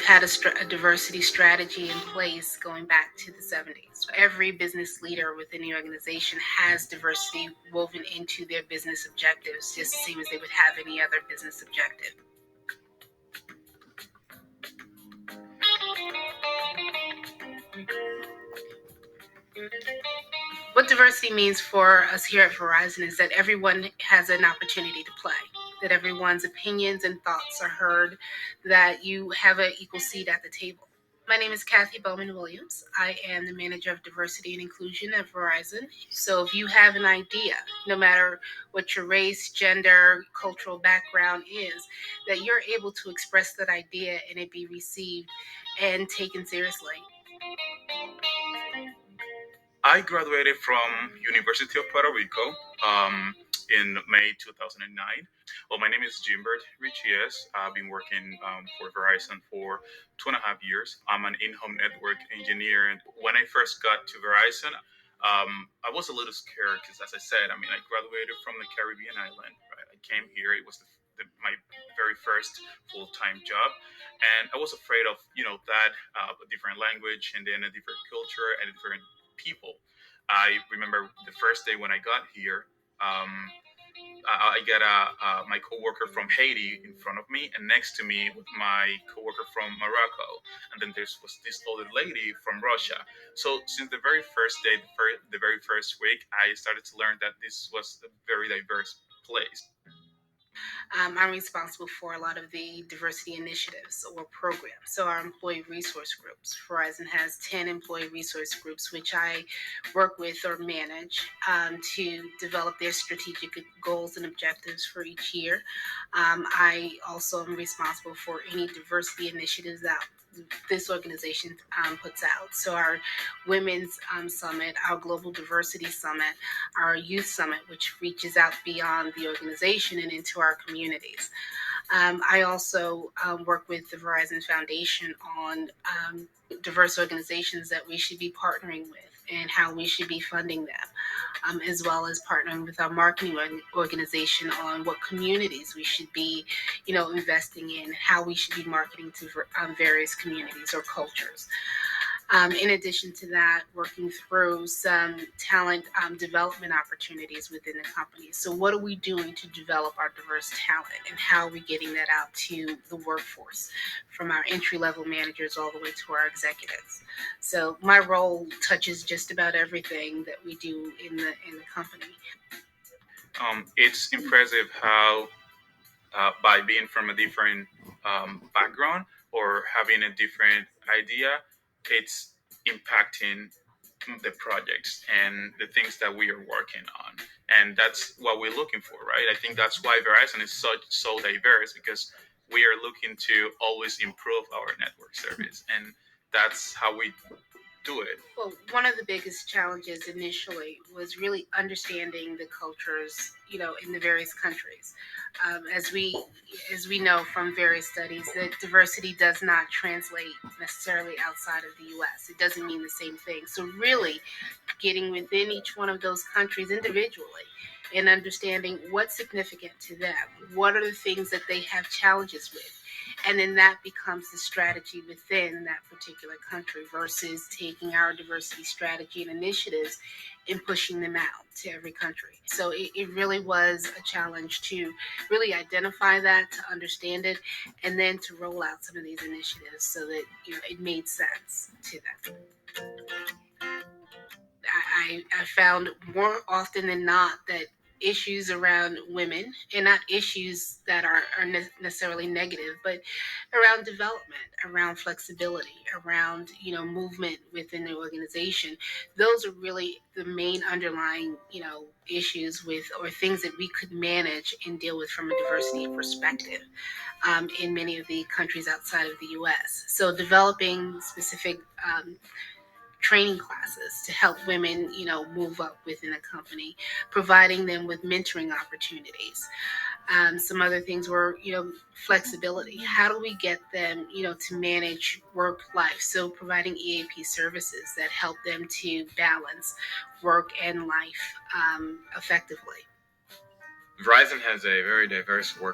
had a diversity strategy in place going back to the 70s. Every business leader within the organization has diversity woven into their business objectives, just the same as they would have any other business objective. What diversity means for us here at Verizon is that everyone has an opportunity to play, that everyone's opinions and thoughts are heard, that you have an equal seat at the table. My name is Kathy Bowman-Williams. I am the Manager of Diversity and Inclusion at Verizon. So if you have an idea, no matter what your race, gender, cultural background is, that you're able to express that idea and it be received and taken seriously. I graduated from University of Puerto Rico in May 2009. Well, my name is Jimbert Richies. I've been working for Verizon for 2.5 years. I'm an in-home network engineer. And when I first got to Verizon, I was a little scared because, as I said, I graduated from the Caribbean island. Right? I came here. It was my very first full-time job, and I was afraid of that a different language and then a different culture and a different people. I remember the first day when I got here. I got my coworker from Haiti in front of me, and next to me was my coworker from Morocco, and then there was this other lady from Russia. So since the very first day, the very first week, I started to learn that this was a very diverse place. I'm responsible for a lot of the diversity initiatives or programs. So our employee resource groups. Verizon has 10 employee resource groups, which I work with or manage to develop their strategic goals and objectives for each year. I also am responsible for any diversity initiatives that this organization puts out. So our Women's Summit, our Global Diversity Summit, our Youth Summit, which reaches out beyond the organization and into our communities. I also work with the Verizon Foundation on diverse organizations that we should be partnering with and how we should be funding them, as well as partnering with our marketing organization on what communities we should be, investing in, how we should be marketing to various communities or cultures. In addition to that, working through some talent development opportunities within the company. So, what are we doing to develop our diverse talent, and how are we getting that out to the workforce, from our entry level managers all the way to our executives? So, my role touches just about everything that we do in the company. It's impressive how by being from a different background or having a different idea, it's impacting the projects and the things that we are working on. And that's what we're looking for, right? I think that's why Verizon is so diverse, because we are looking to always improve our network service. And that's how we do it. Well, one of the biggest challenges initially was really understanding the cultures, in the various countries. As we know from various studies, that diversity does not translate necessarily outside of the U.S. It doesn't mean the same thing. So really, getting within each one of those countries individually and understanding what's significant to them, what are the things that they have challenges with, and then that becomes the strategy within that particular country versus taking our diversity strategy and initiatives and pushing them out to every country. So it really was a challenge to really identify that, to understand it, and then to roll out some of these initiatives so that it made sense to them. I found more often than not that issues around women, and not issues that are necessarily negative, but around development, around flexibility, around movement within the organization, those are really the main underlying issues with, or things that we could manage and deal with from a diversity perspective in many of the countries outside of the US. So developing specific training classes to help women, move up within a company, providing them with mentoring opportunities. Some other things were, flexibility. How do we get them, to manage work life? So providing EAP services that help them to balance work and life effectively. Verizon has a very diverse work